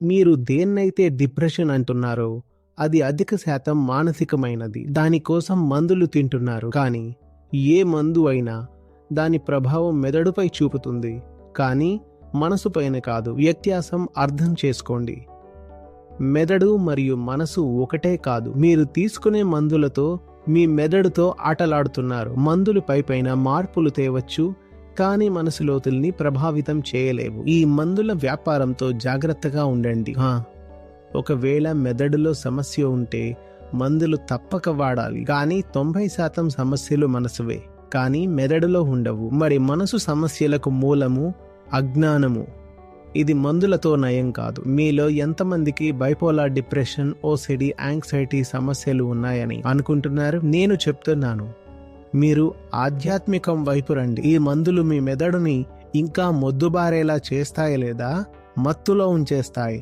మీరు దేన్నైతే డిప్రెషన్ అంటున్నారో అది అధిక శాతం మానసికమైనది. దానికోసం మందులు తింటున్నారు. కానీ ఏ మందు అయినా దాని ప్రభావం మెదడుపై చూపుతుంది, కానీ మనసుపైన కాదు. వ్యత్యాసం అర్థం చేసుకోండి. మెదడు మరియు మనసు ఒకటే కాదు. మీరు తీసుకునే మందులతో మీ మెదడుతో ఆటలాడుతున్నారు. మందులు పైపైన మార్పులు తేవచ్చు, కానీ మనసు లోతుల్ని ప్రభావితం చేయలేవు. ఈ మందుల వ్యాపారంతో జాగ్రత్తగా ఉండండి. ఒకవేళ మెదడులో సమస్య ఉంటే మందులు తప్పక వాడాలి, కానీ 90% సమస్యలు మనసువే, కానీ మెదడులో ఉండవు. మరి మనసు సమస్యలకు మూలము అజ్ఞానము. ఇది మందులతో నయం కాదు. మీలో ఎంతమందికి బైపోలార్ డిప్రెషన్, ఓసిడి, యాంగ్జైటీ సమస్యలు ఉన్నాయని అనుకుంటున్నారు? నేను చెప్తున్నాను, మీరు ఆధ్యాత్మికం వైపు రండి. ఈ మందులు మీ మెదడుని ఇంకా మొద్దుబారేలా చేస్తాయి లేదా మత్తులో ఉంచేస్తాయి.